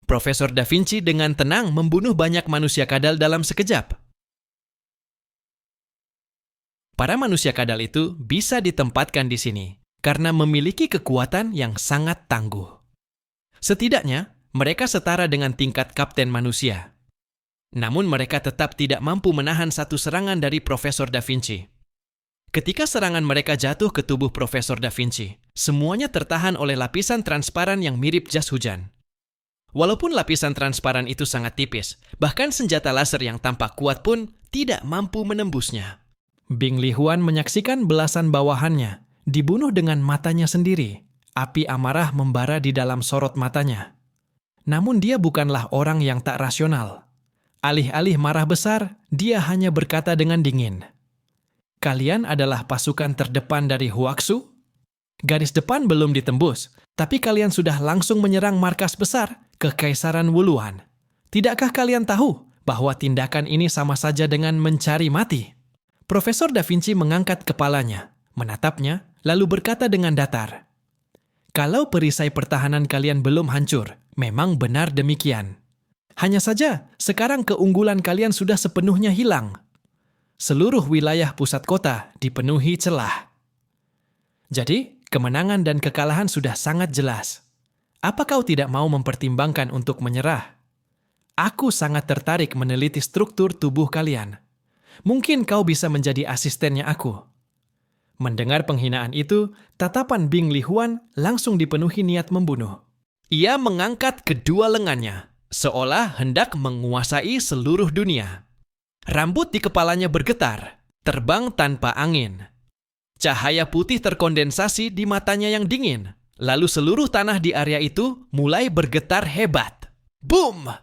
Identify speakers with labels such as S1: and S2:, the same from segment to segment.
S1: Profesor Da Vinci dengan tenang membunuh banyak manusia kadal dalam sekejap. Para manusia kadal itu bisa ditempatkan di sini karena memiliki kekuatan yang sangat tangguh. Setidaknya, mereka setara dengan tingkat kapten manusia. Namun mereka tetap tidak mampu menahan satu serangan dari Profesor Da Vinci. Ketika serangan mereka jatuh ke tubuh Profesor Da Vinci, semuanya tertahan oleh lapisan transparan yang mirip jas hujan. Walaupun lapisan transparan itu sangat tipis, bahkan senjata laser yang tampak kuat pun tidak mampu menembusnya. Bing Lihuan menyaksikan belasan bawahannya dibunuh dengan matanya sendiri. Api amarah membara di dalam sorot matanya. Namun dia bukanlah orang yang tak rasional. Alih-alih marah besar, dia hanya berkata dengan dingin, "Kalian adalah pasukan terdepan dari Huaxu? Garis depan belum ditembus, tapi kalian sudah langsung menyerang markas besar Kekaisaran Wuluan. Tidakkah kalian tahu bahwa tindakan ini sama saja dengan mencari mati?" Profesor Da Vinci mengangkat kepalanya, menatapnya, lalu berkata dengan datar, "Kalau perisai pertahanan kalian belum hancur, memang benar demikian. Hanya saja, sekarang keunggulan kalian sudah sepenuhnya hilang. Seluruh wilayah pusat kota dipenuhi celah. Jadi, kemenangan dan kekalahan sudah sangat jelas. Apa kau tidak mau mempertimbangkan untuk menyerah? Aku sangat tertarik meneliti struktur tubuh kalian. Mungkin kau bisa menjadi asistennya aku." Mendengar penghinaan itu, tatapan Bing Lihuan langsung dipenuhi niat membunuh. Ia mengangkat kedua lengannya, seolah hendak menguasai seluruh dunia. Rambut di kepalanya bergetar, terbang tanpa angin. Cahaya putih terkondensasi di matanya yang dingin, lalu seluruh tanah di area itu mulai bergetar hebat. Boom!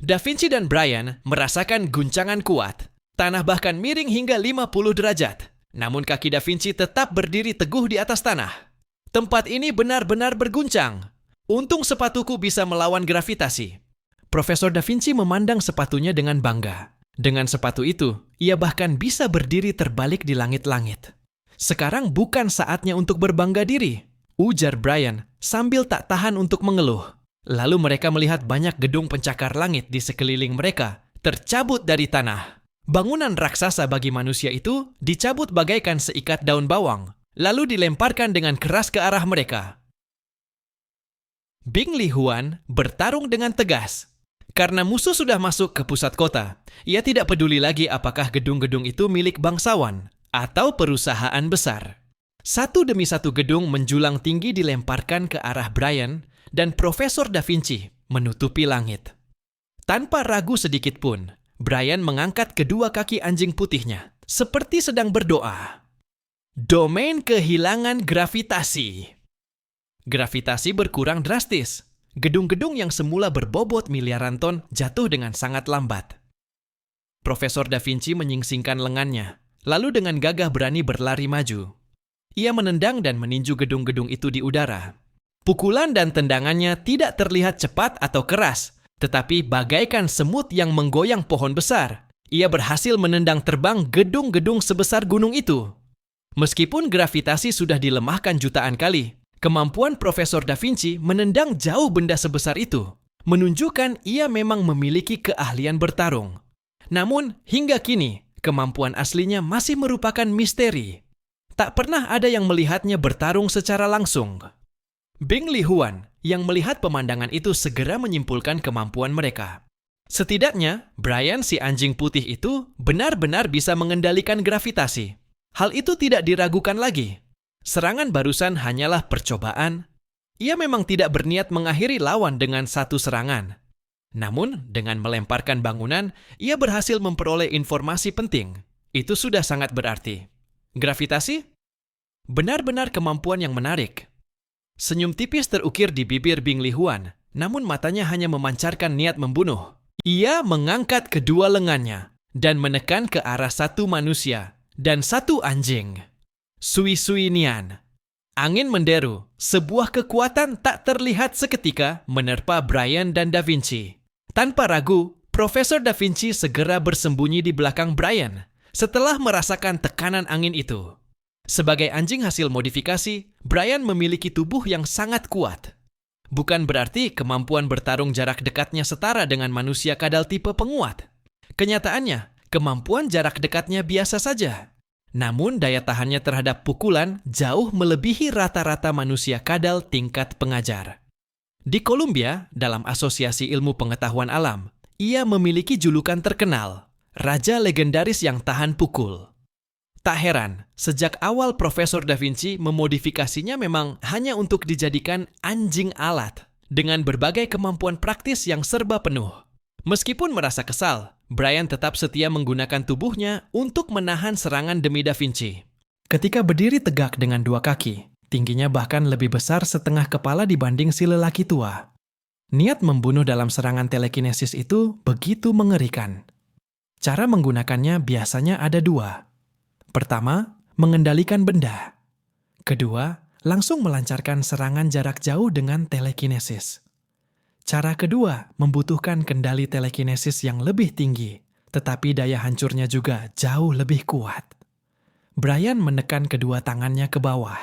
S1: Da Vinci dan Brian merasakan guncangan kuat. Tanah bahkan miring hingga 50 derajat. Namun kaki Da Vinci tetap berdiri teguh di atas tanah. Tempat ini benar-benar berguncang. Untung sepatuku bisa melawan gravitasi. Profesor Da Vinci memandang sepatunya dengan bangga. Dengan sepatu itu, ia bahkan bisa berdiri terbalik di langit-langit. "Sekarang bukan saatnya untuk berbangga diri," ujar Brian sambil tak tahan untuk mengeluh. Lalu mereka melihat banyak gedung pencakar langit di sekeliling mereka tercabut dari tanah. Bangunan raksasa bagi manusia itu dicabut bagaikan seikat daun bawang, lalu dilemparkan dengan keras ke arah mereka. Bing Lihuan bertarung dengan tegas. Karena musuh sudah masuk ke pusat kota, ia tidak peduli lagi apakah gedung-gedung itu milik bangsawan atau perusahaan besar. Satu demi satu gedung menjulang tinggi dilemparkan ke arah Brian dan Profesor Da Vinci menutupi langit. Tanpa ragu sedikit pun, Brian mengangkat kedua kaki anjing putihnya, seperti sedang berdoa. Domain kehilangan gravitasi. Gravitasi berkurang drastis. Gedung-gedung yang semula berbobot miliaran ton jatuh dengan sangat lambat. Profesor Da Vinci menyingsingkan lengannya, lalu dengan gagah berani berlari maju. Ia menendang dan meninju gedung-gedung itu di udara. Pukulan dan tendangannya tidak terlihat cepat atau keras, tetapi bagaikan semut yang menggoyang pohon besar. Ia berhasil menendang terbang gedung-gedung sebesar gunung itu. Meskipun gravitasi sudah dilemahkan jutaan kali, kemampuan Profesor Da Vinci menendang jauh benda sebesar itu, menunjukkan ia memang memiliki keahlian bertarung. Namun, hingga kini, kemampuan aslinya masih merupakan misteri. Tak pernah ada yang melihatnya bertarung secara langsung. Bing Lihuan yang melihat pemandangan itu segera menyimpulkan kemampuan mereka. Setidaknya, Brian si anjing putih itu benar-benar bisa mengendalikan gravitasi. Hal itu tidak diragukan lagi. Serangan barusan hanyalah percobaan. Ia memang tidak berniat mengakhiri lawan dengan satu serangan. Namun, dengan melemparkan bangunan, ia berhasil memperoleh informasi penting. Itu sudah sangat berarti. Gravitasi? Benar-benar kemampuan yang menarik. Senyum tipis terukir di bibir Bing Lihuan, namun matanya hanya memancarkan niat membunuh. Ia mengangkat kedua lengannya dan menekan ke arah satu manusia dan satu anjing. Sui-sui Nian. Angin menderu, sebuah kekuatan tak terlihat seketika menerpa Brian dan Da Vinci. Tanpa ragu, Profesor Da Vinci segera bersembunyi di belakang Brian setelah merasakan tekanan angin itu. Sebagai anjing hasil modifikasi, Brian memiliki tubuh yang sangat kuat. Bukan berarti kemampuan bertarung jarak dekatnya setara dengan manusia kadal tipe penguat. Kenyataannya, kemampuan jarak dekatnya biasa saja. Namun daya tahannya terhadap pukulan jauh melebihi rata-rata manusia kadal tingkat pengajar. Di Columbia, dalam Asosiasi Ilmu Pengetahuan Alam, ia memiliki julukan terkenal, Raja Legendaris yang Tahan Pukul. Tak heran, sejak awal Profesor Da Vinci memodifikasinya memang hanya untuk dijadikan anjing alat dengan berbagai kemampuan praktis yang serba penuh. Meskipun merasa kesal, Brian tetap setia menggunakan tubuhnya untuk menahan serangan demi Da Vinci. Ketika berdiri tegak dengan dua kaki, tingginya bahkan lebih besar setengah kepala dibanding si lelaki tua. Niat membunuh dalam serangan telekinesis itu begitu mengerikan. Cara menggunakannya biasanya ada dua. Pertama, mengendalikan benda. Kedua, langsung melancarkan serangan jarak jauh dengan telekinesis. Cara kedua membutuhkan kendali telekinesis yang lebih tinggi, tetapi daya hancurnya juga jauh lebih kuat. Brian menekan kedua tangannya ke bawah.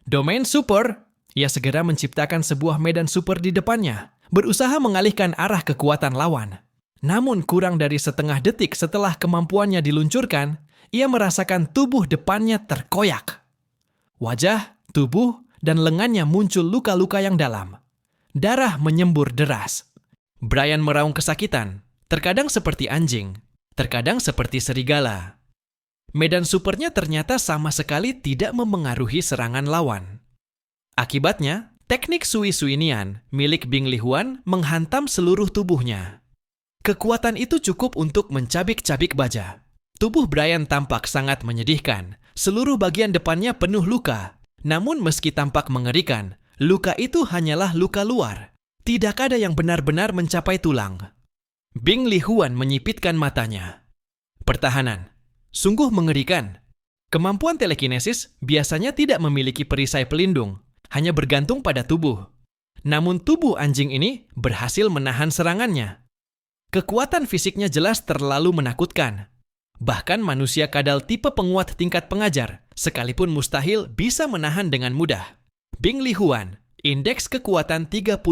S1: Domain super! Ia segera menciptakan sebuah medan super di depannya, berusaha mengalihkan arah kekuatan lawan. Namun kurang dari setengah detik setelah kemampuannya diluncurkan, ia merasakan tubuh depannya terkoyak. Wajah, tubuh, dan lengannya muncul luka-luka yang dalam. Darah menyembur deras. Brian meraung kesakitan, terkadang seperti anjing, terkadang seperti serigala. Medan supernya ternyata sama sekali tidak memengaruhi serangan lawan. Akibatnya, teknik Sui-Suinian milik Bing Lihuan menghantam seluruh tubuhnya. Kekuatan itu cukup untuk mencabik-cabik baja. Tubuh Brian tampak sangat menyedihkan. Seluruh bagian depannya penuh luka. Namun meski tampak mengerikan, luka itu hanyalah luka luar. Tidak ada yang benar-benar mencapai tulang. Bing Lihuan menyipitkan matanya. Pertahanan. Sungguh mengerikan. Kemampuan telekinesis biasanya tidak memiliki perisai pelindung, hanya bergantung pada tubuh. Namun tubuh anjing ini berhasil menahan serangannya. Kekuatan fisiknya jelas terlalu menakutkan. Bahkan manusia kadal tipe penguat tingkat pengajar, sekalipun mustahil bisa menahan dengan mudah. Bing Lihuan, indeks kekuatan 35.000,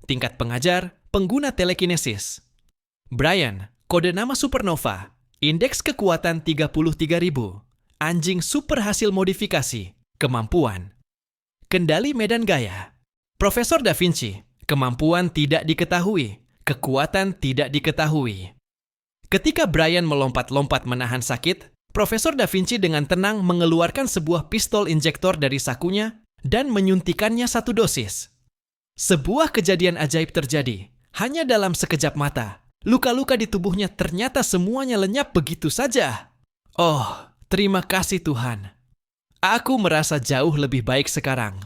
S1: tingkat pengajar, pengguna telekinesis. Brian, kode nama Supernova, indeks kekuatan 33.000, anjing super hasil modifikasi, kemampuan. Kendali medan gaya. Profesor Da Vinci, kemampuan tidak diketahui, kekuatan tidak diketahui. Ketika Brian melompat-lompat menahan sakit, Profesor Da Vinci dengan tenang mengeluarkan sebuah pistol injektor dari sakunya dan menyuntikannya 1 dosis. Sebuah kejadian ajaib terjadi. Hanya dalam sekejap mata, luka-luka di tubuhnya ternyata semuanya lenyap begitu saja. Oh, terima kasih Tuhan. Aku merasa jauh lebih baik sekarang.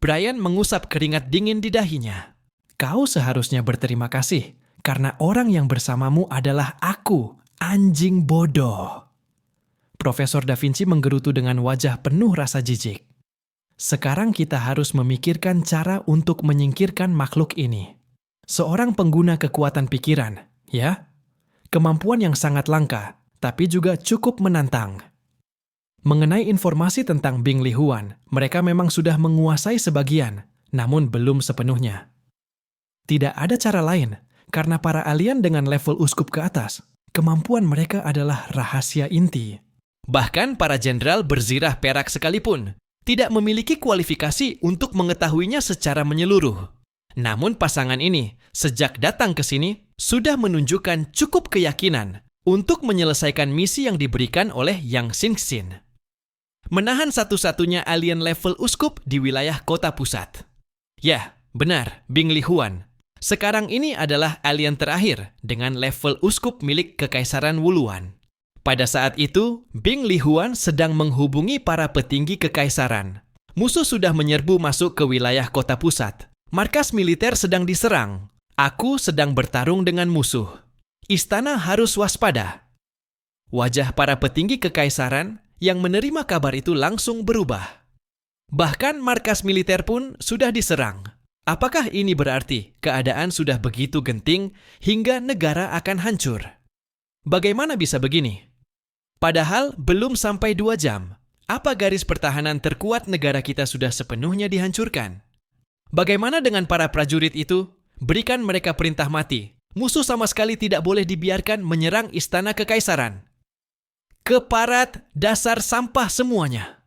S1: Brian mengusap keringat dingin di dahinya. Kau seharusnya berterima kasih. Karena orang yang bersamamu adalah aku, anjing bodoh. Profesor Da Vinci menggerutu dengan wajah penuh rasa jijik. Sekarang kita harus memikirkan cara untuk menyingkirkan makhluk ini. Seorang pengguna kekuatan pikiran, ya? Kemampuan yang sangat langka, tapi juga cukup menantang. Mengenai informasi tentang Bing Lihuan, mereka memang sudah menguasai sebagian, namun belum sepenuhnya. Tidak ada cara lain. Karena para alien dengan level uskup ke atas, kemampuan mereka adalah rahasia inti. Bahkan para jenderal berzirah perak sekalipun tidak memiliki kualifikasi untuk mengetahuinya secara menyeluruh. Namun pasangan ini, sejak datang ke sini, sudah menunjukkan cukup keyakinan untuk menyelesaikan misi yang diberikan oleh Yang Xingxin. Menahan satu-satunya alien level uskup di wilayah kota pusat. Ya, benar, Bing Lihuan. Sekarang ini adalah alien terakhir dengan level uskup milik Kekaisaran Wuluan. Pada saat itu, Bing Lihuan sedang menghubungi para petinggi kekaisaran. Musuh sudah menyerbu masuk ke wilayah kota pusat. Markas militer sedang diserang. Aku sedang bertarung dengan musuh. Istana harus waspada. Wajah para petinggi kekaisaran yang menerima kabar itu langsung berubah. Bahkan markas militer pun sudah diserang. Apakah ini berarti keadaan sudah begitu genting hingga negara akan hancur? Bagaimana bisa begini? Padahal belum sampai 2 jam. Apa garis pertahanan terkuat negara kita sudah sepenuhnya dihancurkan? Bagaimana dengan para prajurit itu? Berikan mereka perintah mati. Musuh sama sekali tidak boleh dibiarkan menyerang istana kekaisaran. Keparat, dasar sampah semuanya.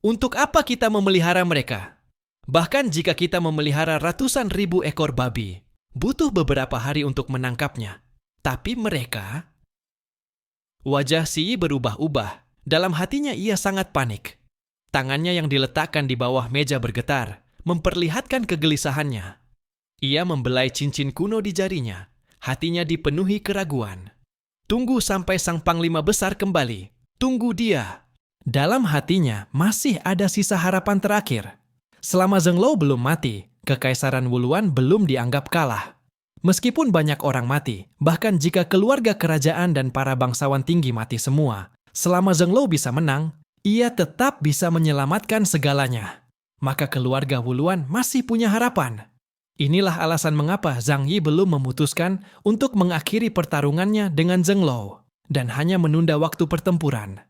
S1: Untuk apa kita memelihara mereka? Bahkan jika kita memelihara ratusan ribu ekor babi, butuh beberapa hari untuk menangkapnya. Tapi mereka... Wajah Siyi berubah-ubah. Dalam hatinya ia sangat panik. Tangannya yang diletakkan di bawah meja bergetar, memperlihatkan kegelisahannya. Ia membelai cincin kuno di jarinya. Hatinya dipenuhi keraguan. Tunggu sampai sang panglima besar kembali. Tunggu dia. Dalam hatinya masih ada sisa harapan terakhir. Selama Zhenglou belum mati, Kekaisaran Wuluan belum dianggap kalah. Meskipun banyak orang mati, bahkan jika keluarga kerajaan dan para bangsawan tinggi mati semua, selama Zhenglou bisa menang, ia tetap bisa menyelamatkan segalanya. Maka keluarga Wuluan masih punya harapan. Inilah alasan mengapa Zhang Yi belum memutuskan untuk mengakhiri pertarungannya dengan Zhenglou dan hanya menunda waktu pertempuran.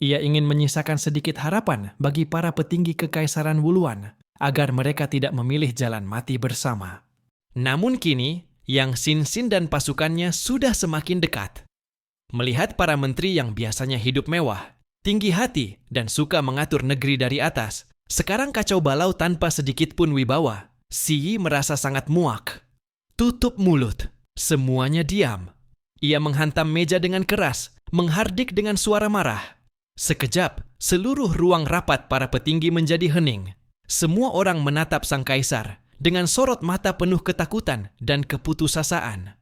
S1: Ia ingin menyisakan sedikit harapan bagi para petinggi Kekaisaran Wuluan agar mereka tidak memilih jalan mati bersama. Namun kini, Yang Xinxin dan pasukannya sudah semakin dekat. Melihat para menteri yang biasanya hidup mewah, tinggi hati, dan suka mengatur negeri dari atas, sekarang kacau balau tanpa sedikit pun wibawa, Siyi merasa sangat muak. Tutup mulut, semuanya diam. Ia menghantam meja dengan keras, menghardik dengan suara marah. Sekejap, seluruh ruang rapat para petinggi menjadi hening. Semua orang menatap sang kaisar dengan sorot mata penuh ketakutan dan keputusasaan.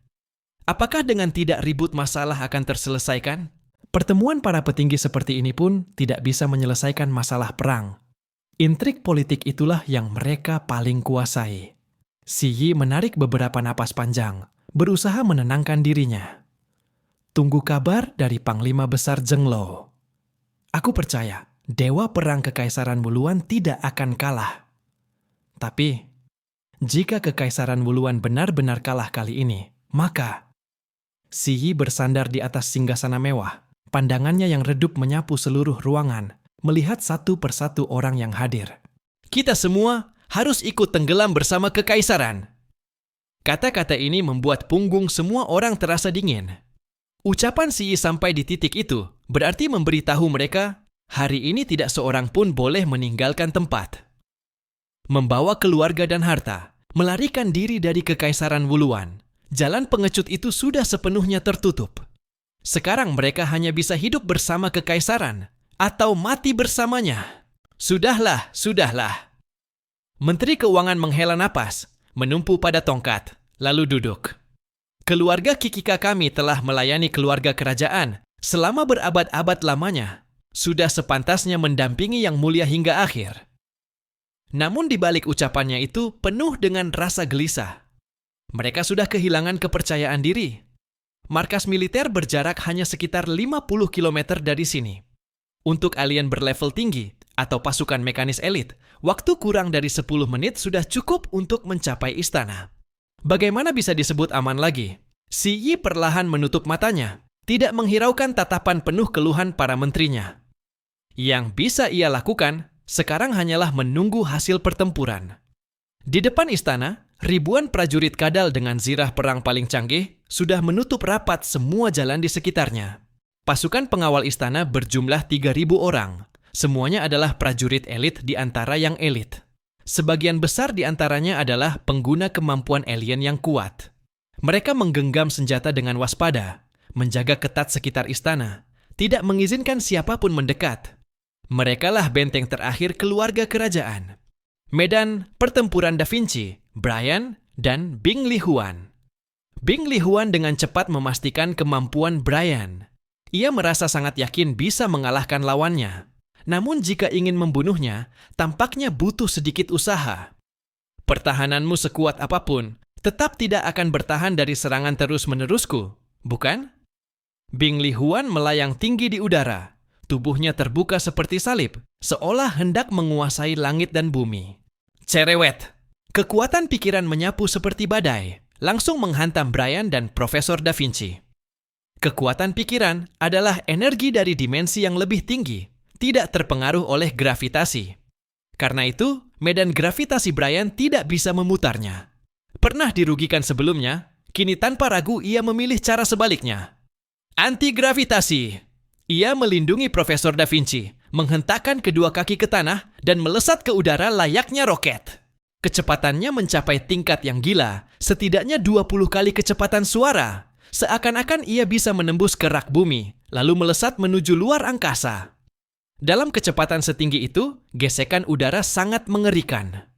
S1: Apakah dengan tidak ribut masalah akan terselesaikan? Pertemuan para petinggi seperti ini pun tidak bisa menyelesaikan masalah perang. Intrik politik itulah yang mereka paling kuasai. Siyi menarik beberapa napas panjang, berusaha menenangkan dirinya. Tunggu kabar dari Panglima Besar Zhenglou. Aku percaya, Dewa Perang Kekaisaran Wuluan tidak akan kalah. Tapi, jika Kekaisaran Wuluan benar-benar kalah kali ini, maka... Siyi bersandar di atas singgasana mewah. Pandangannya yang redup menyapu seluruh ruangan, melihat satu persatu orang yang hadir. Kita semua harus ikut tenggelam bersama Kekaisaran. Kata-kata ini membuat punggung semua orang terasa dingin. Ucapan Siyi sampai di titik itu berarti memberitahu mereka, hari ini tidak seorang pun boleh meninggalkan tempat. Membawa keluarga dan harta, melarikan diri dari Kekaisaran Wuluan. Jalan pengecut itu sudah sepenuhnya tertutup. Sekarang mereka hanya bisa hidup bersama Kekaisaran atau mati bersamanya. Sudahlah, sudahlah. Menteri Keuangan menghela napas, menumpu pada tongkat, lalu duduk. Keluarga Kikika kami telah melayani keluarga kerajaan selama berabad-abad lamanya. Sudah sepantasnya mendampingi Yang Mulia hingga akhir. Namun di balik ucapannya itu penuh dengan rasa gelisah. Mereka sudah kehilangan kepercayaan diri. Markas militer berjarak hanya sekitar 50 km dari sini. Untuk alien berlevel tinggi atau pasukan mekanis elit, waktu kurang dari 10 menit sudah cukup untuk mencapai istana. Bagaimana bisa disebut aman lagi? Siyi perlahan menutup matanya, tidak menghiraukan tatapan penuh keluhan para menterinya. Yang bisa ia lakukan sekarang hanyalah menunggu hasil pertempuran. Di depan istana, ribuan prajurit kadal dengan zirah perang paling canggih sudah menutup rapat semua jalan di sekitarnya. Pasukan pengawal istana berjumlah 3.000 orang. Semuanya adalah prajurit elit di antara yang elit. Sebagian besar di antaranya adalah pengguna kemampuan alien yang kuat. Mereka menggenggam senjata dengan waspada, menjaga ketat sekitar istana, tidak mengizinkan siapapun mendekat. Merekalah benteng terakhir keluarga kerajaan. Medan pertempuran Da Vinci, Brian, dan Bing Lihuan. Bing Lihuan dengan cepat memastikan kemampuan Brian. Ia merasa sangat yakin bisa mengalahkan lawannya. Namun jika ingin membunuhnya, tampaknya butuh sedikit usaha. Pertahananmu sekuat apapun, tetap tidak akan bertahan dari serangan terus-menerusku, bukan? Bing Lihuan melayang tinggi di udara. Tubuhnya terbuka seperti salib, seolah hendak menguasai langit dan bumi. Cerewet! Kekuatan pikiran menyapu seperti badai, langsung menghantam Brian dan Profesor Da Vinci. Kekuatan pikiran adalah energi dari dimensi yang lebih tinggi, tidak terpengaruh oleh gravitasi. Karena itu, medan gravitasi Brian tidak bisa memutarnya. Pernah dirugikan sebelumnya, kini tanpa ragu ia memilih cara sebaliknya. Anti-gravitasi. Ia melindungi Profesor Da Vinci, menghentakkan kedua kaki ke tanah dan melesat ke udara layaknya roket. Kecepatannya mencapai tingkat yang gila, setidaknya 20 kali kecepatan suara. Seakan-akan ia bisa menembus kerak bumi, lalu melesat menuju luar angkasa. Dalam kecepatan setinggi itu, gesekan udara sangat mengerikan.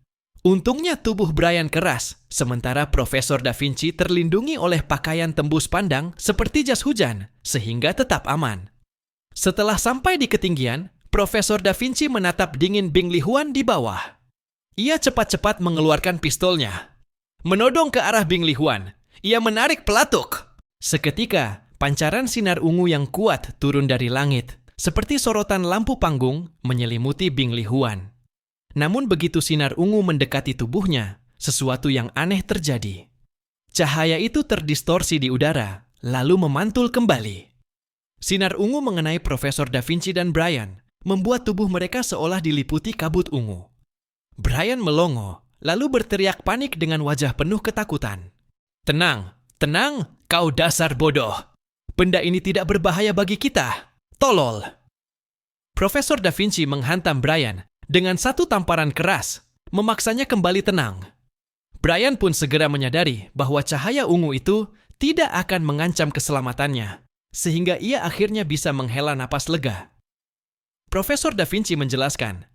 S1: Untungnya tubuh Brian keras, sementara Profesor Da Vinci terlindungi oleh pakaian tembus pandang seperti jas hujan, sehingga tetap aman. Setelah sampai di ketinggian, Profesor Da Vinci menatap dingin Bing Li Huan di bawah. Ia cepat-cepat mengeluarkan pistolnya. Menodong ke arah Bing Li Huan, ia menarik pelatuk. Seketika, pancaran sinar ungu yang kuat turun dari langit, seperti sorotan lampu panggung menyelimuti Bing Li Huan. Namun begitu sinar ungu mendekati tubuhnya, sesuatu yang aneh terjadi. Cahaya itu terdistorsi di udara, lalu memantul kembali. Sinar ungu mengenai Profesor Da Vinci dan Brian, membuat tubuh mereka seolah diliputi kabut ungu. Brian melongo, lalu berteriak panik dengan wajah penuh ketakutan. "Tenang, tenang, kau dasar bodoh. Benda ini tidak berbahaya bagi kita. Tolol." Profesor Da Vinci menghantam Brian dengan satu tamparan keras, memaksanya kembali tenang. Brian pun segera menyadari bahwa cahaya ungu itu tidak akan mengancam keselamatannya, sehingga ia akhirnya bisa menghela napas lega. Profesor Da Vinci menjelaskan,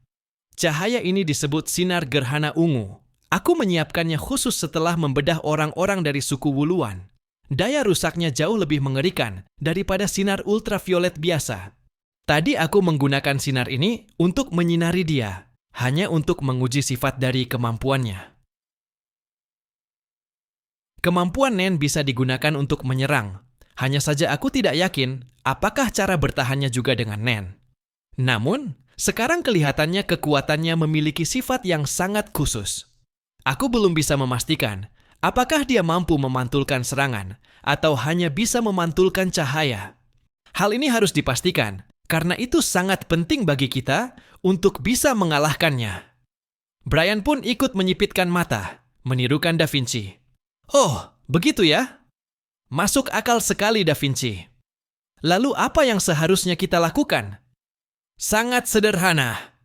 S1: "Cahaya ini disebut sinar gerhana ungu. Aku menyiapkannya khusus setelah membedah orang-orang dari suku Wuluan. Daya rusaknya jauh lebih mengerikan daripada sinar ultraviolet biasa. Tadi aku menggunakan sinar ini untuk menyinari dia, hanya untuk menguji sifat dari kemampuannya." Kemampuan Nen bisa digunakan untuk menyerang. Hanya saja aku tidak yakin apakah cara bertahannya juga dengan Nen. Namun, sekarang kelihatannya kekuatannya memiliki sifat yang sangat khusus. Aku belum bisa memastikan apakah dia mampu memantulkan serangan atau hanya bisa memantulkan cahaya. Hal ini harus dipastikan, karena itu sangat penting bagi kita untuk bisa mengalahkannya. Brian pun ikut menyipitkan mata, menirukan Da Vinci. "Oh, begitu ya? Masuk akal sekali, Da Vinci. Lalu apa yang seharusnya kita lakukan?" "Sangat sederhana."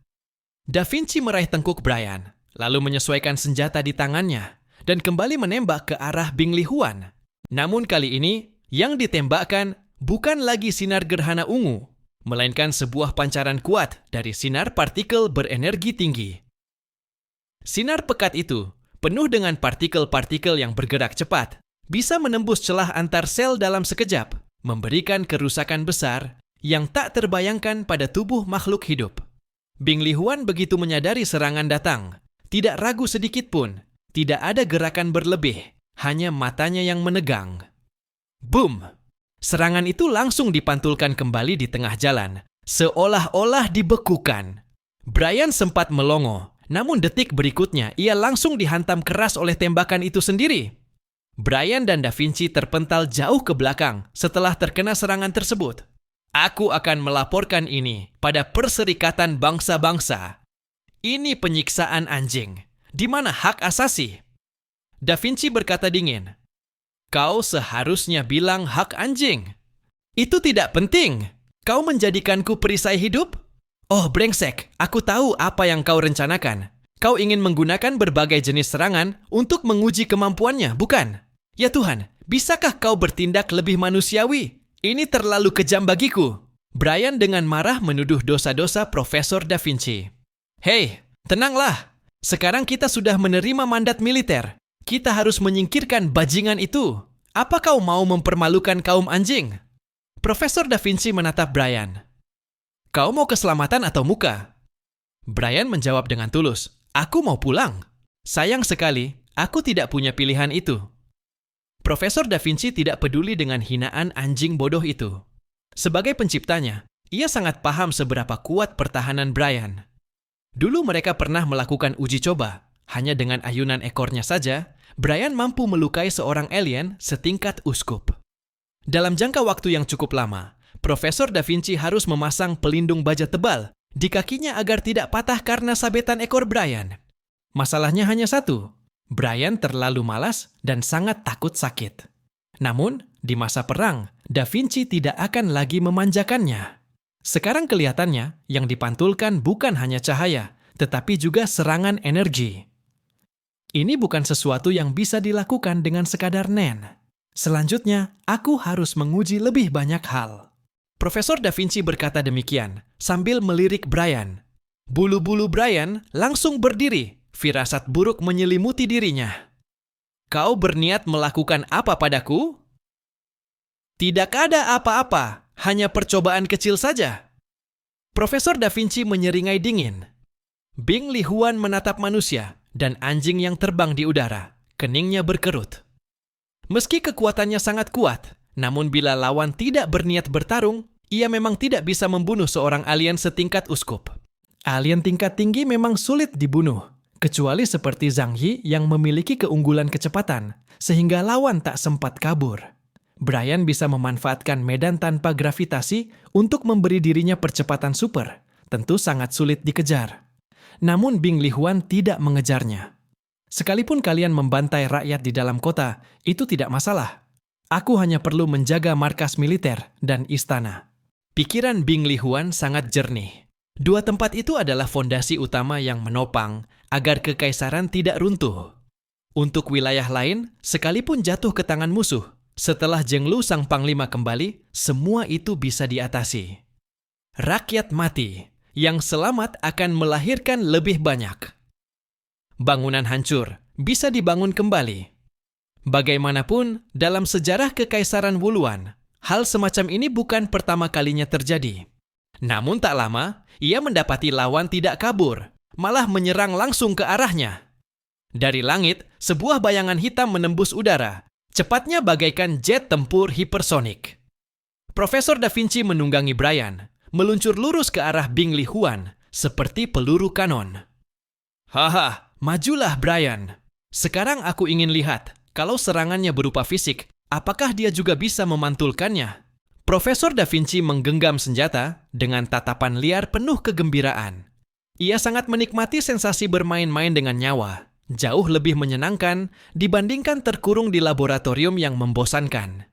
S1: Da Vinci meraih tengkuk Brian, lalu menyesuaikan senjata di tangannya, dan kembali menembak ke arah Bing Li Huan. Namun kali ini, yang ditembakkan bukan lagi sinar gerhana ungu, melainkan sebuah pancaran kuat dari sinar partikel berenergi tinggi. Sinar pekat itu, penuh dengan partikel-partikel yang bergerak cepat, bisa menembus celah antar sel dalam sekejap, memberikan kerusakan besar yang tak terbayangkan pada tubuh makhluk hidup. Bing Li Huan begitu menyadari serangan datang, tidak ragu sedikit pun, tidak ada gerakan berlebih, hanya matanya yang menegang. Boom! Serangan itu langsung dipantulkan kembali di tengah jalan, seolah-olah dibekukan. Brian sempat melongo, namun detik berikutnya ia langsung dihantam keras oleh tembakan itu sendiri. Brian dan Da Vinci terpental jauh ke belakang setelah terkena serangan tersebut. "Aku akan melaporkan ini pada Perserikatan Bangsa-Bangsa. Ini penyiksaan anjing. Di mana hak asasi?" Da Vinci berkata dingin, "Kau seharusnya bilang hak anjing. Itu tidak penting. Kau menjadikanku perisai hidup? Oh brengsek, aku tahu apa yang kau rencanakan. Kau ingin menggunakan berbagai jenis serangan untuk menguji kemampuannya, bukan? Ya Tuhan, bisakah kau bertindak lebih manusiawi? Ini terlalu kejam bagiku." Brian dengan marah menuduh dosa-dosa Profesor Da Vinci. "Hei, tenanglah. Sekarang kita sudah menerima mandat militer. Kita harus menyingkirkan bajingan itu. Apa kau mau mempermalukan kaum anjing?" Profesor Da Vinci menatap Brian. "Kau mau keselamatan atau muka?" Brian menjawab dengan tulus, "Aku mau pulang. Sayang sekali, aku tidak punya pilihan itu." Profesor Da Vinci tidak peduli dengan hinaan anjing bodoh itu. Sebagai penciptanya, ia sangat paham seberapa kuat pertahanan Brian. Dulu mereka pernah melakukan uji coba. Hanya dengan ayunan ekornya saja, Brian mampu melukai seorang alien setingkat uskup. Dalam jangka waktu yang cukup lama, Profesor Da Vinci harus memasang pelindung baja tebal di kakinya agar tidak patah karena sabetan ekor Brian. Masalahnya hanya satu, Brian terlalu malas dan sangat takut sakit. Namun, di masa perang, Da Vinci tidak akan lagi memanjakannya. Sekarang kelihatannya yang dipantulkan bukan hanya cahaya, tetapi juga serangan energi. Ini bukan sesuatu yang bisa dilakukan dengan sekadar nen. Selanjutnya, aku harus menguji lebih banyak hal. Profesor Da Vinci berkata demikian sambil melirik Brian. Bulu-bulu Brian langsung berdiri. Firasat buruk menyelimuti dirinya. Kau berniat melakukan apa padaku? Tidak ada apa-apa, hanya percobaan kecil saja. Profesor Da Vinci menyeringai dingin. Bing Li Huan menatap manusia dan anjing yang terbang di udara. Keningnya berkerut. Meski kekuatannya sangat kuat, namun bila lawan tidak berniat bertarung, ia memang tidak bisa membunuh seorang alien setingkat uskup. Alien tingkat tinggi memang sulit dibunuh. Kecuali seperti Zhang Yi yang memiliki keunggulan kecepatan, sehingga lawan tak sempat kabur. Brian bisa memanfaatkan medan tanpa gravitasi untuk memberi dirinya percepatan super, tentu sangat sulit dikejar. Namun Bing Li Huan tidak mengejarnya. Sekalipun kalian membantai rakyat di dalam kota, itu tidak masalah. Aku hanya perlu menjaga markas militer dan istana. Pikiran Bing Li Huan sangat jernih. Dua tempat itu adalah fondasi utama yang menopang agar kekaisaran tidak runtuh. Untuk wilayah lain, sekalipun jatuh ke tangan musuh, setelah Zheng Lu sang panglima kembali, semua itu bisa diatasi. Rakyat mati, yang selamat akan melahirkan lebih banyak. Bangunan hancur, bisa dibangun kembali. Bagaimanapun, dalam sejarah Kekaisaran Wuluan, hal semacam ini bukan pertama kalinya terjadi. Namun tak lama, ia mendapati lawan tidak kabur, malah menyerang langsung ke arahnya. Dari langit, sebuah bayangan hitam menembus udara, cepatnya bagaikan jet tempur hipersonik. Profesor Da Vinci menunggangi Brian, meluncur lurus ke arah Bing Li Huan, seperti peluru kanon. Haha, majulah Brian. Sekarang aku ingin lihat, kalau serangannya berupa fisik, apakah dia juga bisa memantulkannya? Profesor Da Vinci menggenggam senjata dengan tatapan liar penuh kegembiraan. Ia sangat menikmati sensasi bermain-main dengan nyawa, jauh lebih menyenangkan dibandingkan terkurung di laboratorium yang membosankan.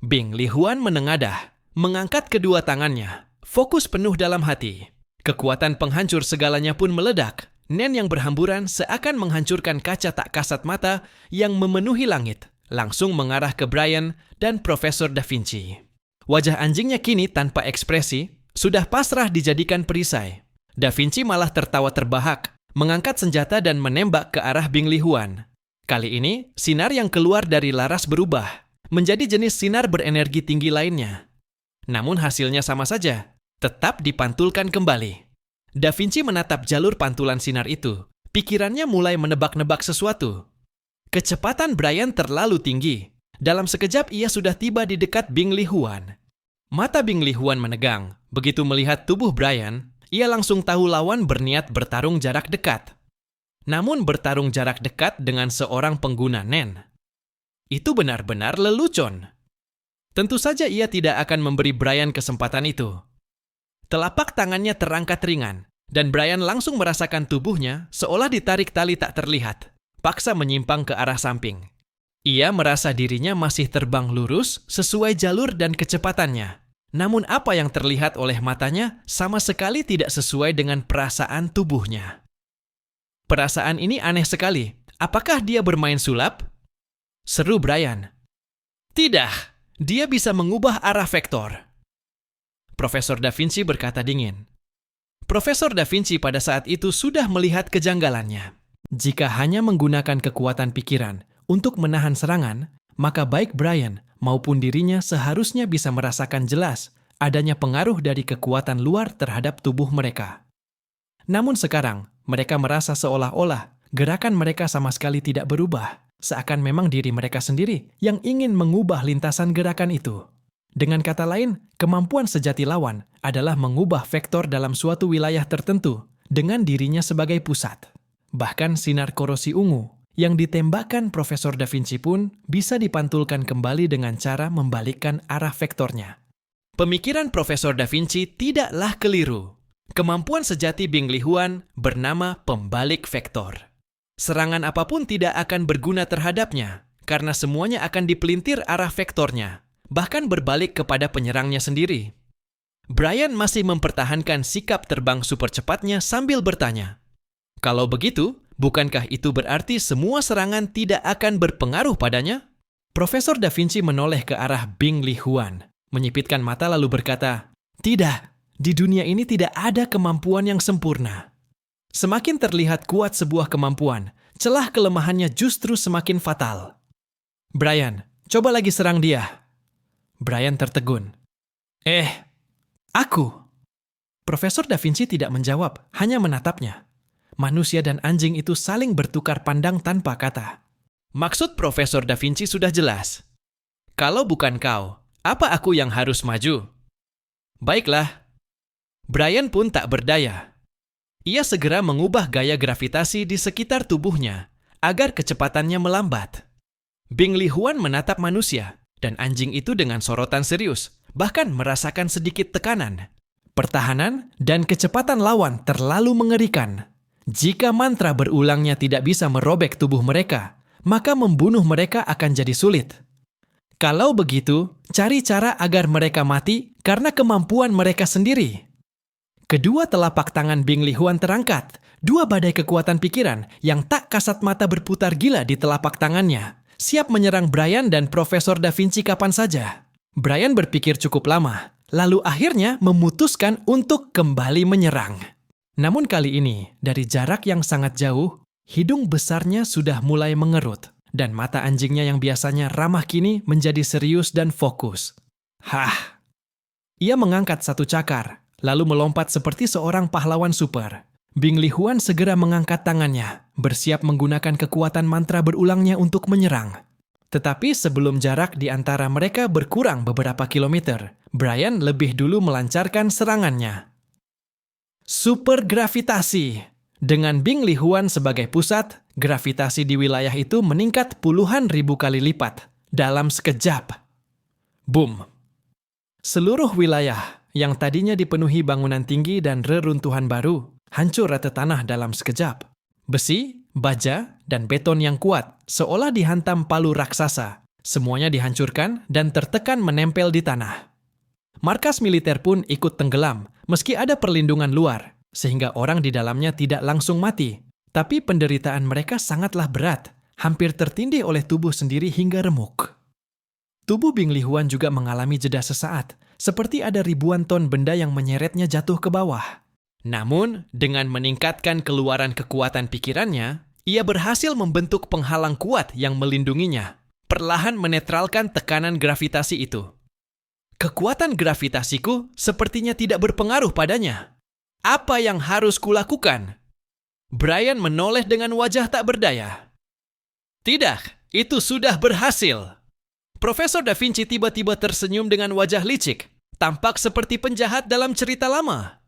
S1: Bing Li Huan menengadah, mengangkat kedua tangannya, fokus penuh dalam hati. Kekuatan penghancur segalanya pun meledak. Nen yang berhamburan seakan menghancurkan kaca tak kasat mata yang memenuhi langit, langsung mengarah ke Brian dan Profesor Da Vinci. Wajah anjingnya kini tanpa ekspresi, sudah pasrah dijadikan perisai. Da Vinci malah tertawa terbahak, mengangkat senjata dan menembak ke arah Bing Li Huan. Kali ini, sinar yang keluar dari laras berubah, menjadi jenis sinar berenergi tinggi lainnya. Namun hasilnya sama saja, tetap dipantulkan kembali. Da Vinci menatap jalur pantulan sinar itu, pikirannya mulai menebak-nebak sesuatu. Kecepatan Brian terlalu tinggi. Dalam sekejap ia sudah tiba di dekat Bing Li Huan. Mata Bing Li Huan menegang. Begitu melihat tubuh Brian, ia langsung tahu lawan berniat bertarung jarak dekat. Namun bertarung jarak dekat dengan seorang pengguna nen, itu benar-benar lelucon. Tentu saja ia tidak akan memberi Brian kesempatan itu. Telapak tangannya terangkat ringan, dan Brian langsung merasakan tubuhnya seolah ditarik tali tak terlihat, paksa menyimpang ke arah samping. Ia merasa dirinya masih terbang lurus sesuai jalur dan kecepatannya. Namun apa yang terlihat oleh matanya sama sekali tidak sesuai dengan perasaan tubuhnya. Perasaan ini aneh sekali. Apakah dia bermain sulap? Seru Brian. Tidak, dia bisa mengubah arah vektor. Profesor Da Vinci berkata dingin. Profesor Da Vinci pada saat itu sudah melihat kejanggalannya. Jika hanya menggunakan kekuatan pikiran untuk menahan serangan, maka baik Brian maupun dirinya seharusnya bisa merasakan jelas adanya pengaruh dari kekuatan luar terhadap tubuh mereka. Namun sekarang, mereka merasa seolah-olah gerakan mereka sama sekali tidak berubah, seakan memang diri mereka sendiri yang ingin mengubah lintasan gerakan itu. Dengan kata lain, kemampuan sejati lawan adalah mengubah vektor dalam suatu wilayah tertentu dengan dirinya sebagai pusat. Bahkan sinar korosi ungu yang ditembakkan Profesor Da Vinci pun bisa dipantulkan kembali dengan cara membalikkan arah vektornya. Pemikiran Profesor Da Vinci tidaklah keliru. Kemampuan sejati Bing Lihuan bernama pembalik vektor. Serangan apapun tidak akan berguna terhadapnya, karena semuanya akan dipelintir arah vektornya, bahkan berbalik kepada penyerangnya sendiri. Brian masih mempertahankan sikap terbang super cepatnya sambil bertanya, "Kalau begitu, bukankah itu berarti semua serangan tidak akan berpengaruh padanya?" Profesor Da Vinci menoleh ke arah Bing Lihuan, menyipitkan mata lalu berkata, "Tidak, di dunia ini tidak ada kemampuan yang sempurna. Semakin terlihat kuat sebuah kemampuan, celah kelemahannya justru semakin fatal." "Brian, coba lagi serang dia." Brian tertegun. Aku?" Profesor Da Vinci tidak menjawab, hanya menatapnya. Manusia dan anjing itu saling bertukar pandang tanpa kata. Maksud Profesor Da Vinci sudah jelas. "Kalau bukan kau, apa aku yang harus maju?" "Baiklah." Brian pun tak berdaya. Ia segera mengubah gaya gravitasi di sekitar tubuhnya agar kecepatannya melambat. Bing Lihuan menatap manusia dan anjing itu dengan sorotan serius, bahkan merasakan sedikit tekanan. Pertahanan dan kecepatan lawan terlalu mengerikan. Jika mantra berulangnya tidak bisa merobek tubuh mereka, maka membunuh mereka akan jadi sulit. Kalau begitu, cari cara agar mereka mati karena kemampuan mereka sendiri. Kedua telapak tangan Bing Lihuan terangkat, dua badai kekuatan pikiran yang tak kasat mata berputar gila di telapak tangannya, siap menyerang Brian dan Profesor Da Vinci kapan saja. Brian berpikir cukup lama, lalu akhirnya memutuskan untuk kembali menyerang. Namun kali ini, dari jarak yang sangat jauh, hidung besarnya sudah mulai mengerut, dan mata anjingnya yang biasanya ramah kini menjadi serius dan fokus. Hah! Ia mengangkat satu cakar, lalu melompat seperti seorang pahlawan super. Bing Lihuan segera mengangkat tangannya, bersiap menggunakan kekuatan mantra berulangnya untuk menyerang. Tetapi sebelum jarak di antara mereka berkurang beberapa kilometer, Brian lebih dulu melancarkan serangannya. Super gravitasi. Dengan Bing Lihuan sebagai pusat, gravitasi di wilayah itu meningkat puluhan ribu kali lipat dalam sekejap. Boom! Seluruh wilayah yang tadinya dipenuhi bangunan tinggi dan reruntuhan baru hancur rata tanah dalam sekejap. Besi, baja, dan beton yang kuat seolah dihantam palu raksasa. Semuanya dihancurkan dan tertekan menempel di tanah. Markas militer pun ikut tenggelam meski ada perlindungan luar, sehingga orang di dalamnya tidak langsung mati. Tapi penderitaan mereka sangatlah berat, hampir tertindih oleh tubuh sendiri hingga remuk. Tubuh Bing Lihuan juga mengalami jeda sesaat, seperti ada ribuan ton benda yang menyeretnya jatuh ke bawah. Namun, dengan meningkatkan keluaran kekuatan pikirannya, ia berhasil membentuk penghalang kuat yang melindunginya, perlahan menetralkan tekanan gravitasi itu. Kekuatan gravitasiku sepertinya tidak berpengaruh padanya. Apa yang harus kulakukan? Brian menoleh dengan wajah tak berdaya. Tidak, itu sudah berhasil. Profesor Da Vinci tiba-tiba tersenyum dengan wajah licik, tampak seperti penjahat dalam cerita lama.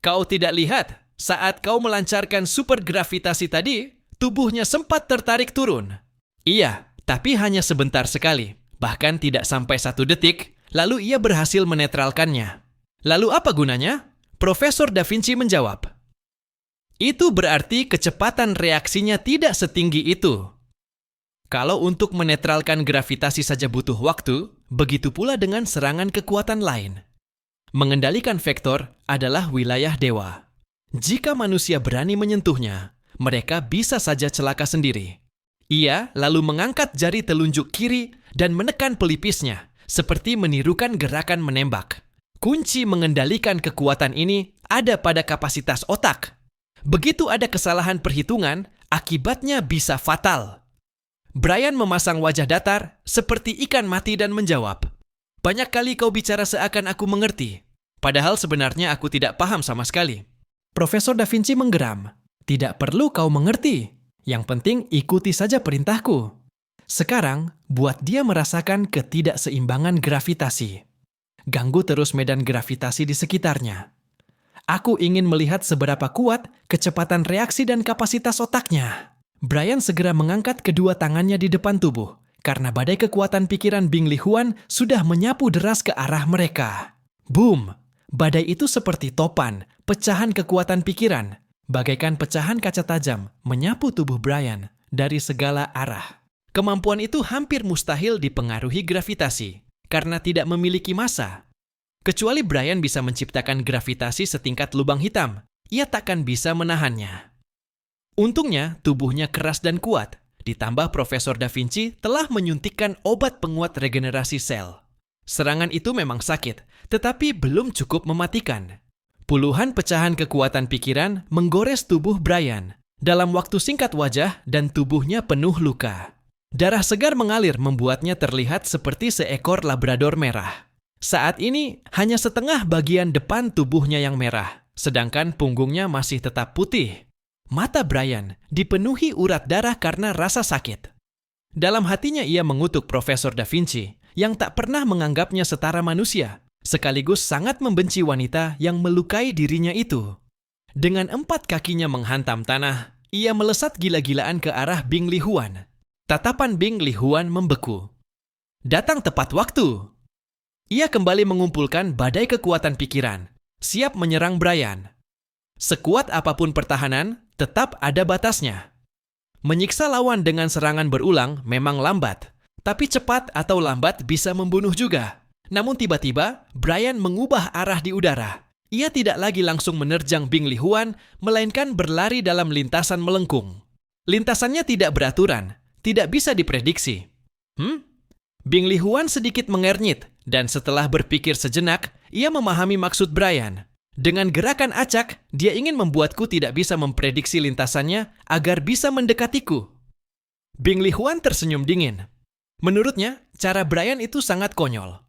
S1: Kau tidak lihat, saat kau melancarkan super gravitasi tadi, tubuhnya sempat tertarik turun. Iya, tapi hanya sebentar sekali, bahkan tidak sampai 1 detik, lalu ia berhasil menetralkannya. Lalu apa gunanya? Profesor Da Vinci menjawab. Itu berarti kecepatan reaksinya tidak setinggi itu. Kalau untuk menetralkan gravitasi saja butuh waktu, begitu pula dengan serangan kekuatan lain. Mengendalikan vektor adalah wilayah dewa. Jika manusia berani menyentuhnya, mereka bisa saja celaka sendiri. Ia lalu mengangkat jari telunjuk kiri dan menekan pelipisnya, seperti menirukan gerakan menembak. Kunci mengendalikan kekuatan ini ada pada kapasitas otak. Begitu ada kesalahan perhitungan, akibatnya bisa fatal. Brian memasang wajah datar seperti ikan mati dan menjawab, "Banyak kali kau bicara seakan aku mengerti, padahal sebenarnya aku tidak paham sama sekali." Profesor Da Vinci menggeram, "Tidak perlu kau mengerti, yang penting ikuti saja perintahku." Sekarang, buat dia merasakan ketidakseimbangan gravitasi. Ganggu terus medan gravitasi di sekitarnya. Aku ingin melihat seberapa kuat kecepatan reaksi dan kapasitas otaknya. Brian segera mengangkat kedua tangannya di depan tubuh, karena badai kekuatan pikiran Bing Lihuan sudah menyapu deras ke arah mereka. Boom! Badai itu seperti topan, pecahan kekuatan pikiran, bagaikan pecahan kaca tajam menyapu tubuh Brian dari segala arah. Kemampuan itu hampir mustahil dipengaruhi gravitasi karena tidak memiliki massa. Kecuali Brian bisa menciptakan gravitasi setingkat lubang hitam, ia takkan bisa menahannya. Untungnya, tubuhnya keras dan kuat, ditambah Profesor Da Vinci telah menyuntikkan obat penguat regenerasi sel. Serangan itu memang sakit, tetapi belum cukup mematikan. Puluhan pecahan kekuatan pikiran menggores tubuh Brian. Dalam waktu singkat wajah dan tubuhnya penuh luka. Darah segar mengalir membuatnya terlihat seperti seekor labrador merah. Saat ini hanya setengah bagian depan tubuhnya yang merah, sedangkan punggungnya masih tetap putih. Mata Brian dipenuhi urat darah karena rasa sakit. Dalam hatinya ia mengutuk Profesor Da Vinci yang tak pernah menganggapnya setara manusia, sekaligus sangat membenci wanita yang melukai dirinya itu. Dengan 4 kakinya menghantam tanah, ia melesat gila-gilaan ke arah Bing Li Huan. Tatapan Bing Li Huan membeku. Datang tepat waktu. Ia kembali mengumpulkan badai kekuatan pikiran, siap menyerang Brian. Sekuat apapun pertahanan, tetap ada batasnya. Menyiksa lawan dengan serangan berulang memang lambat, tapi cepat atau lambat bisa membunuh juga. Namun tiba-tiba, Brian mengubah arah di udara. Ia tidak lagi langsung menerjang Bing Li Huan, melainkan berlari dalam lintasan melengkung. Lintasannya tidak beraturan, tidak bisa diprediksi. Bing Li Huan sedikit mengernyit, dan setelah berpikir sejenak, ia memahami maksud Brian. Dengan gerakan acak, dia ingin membuatku tidak bisa memprediksi lintasannya agar bisa mendekatiku. Bing Li Huan tersenyum dingin. Menurutnya, cara Brian itu sangat konyol.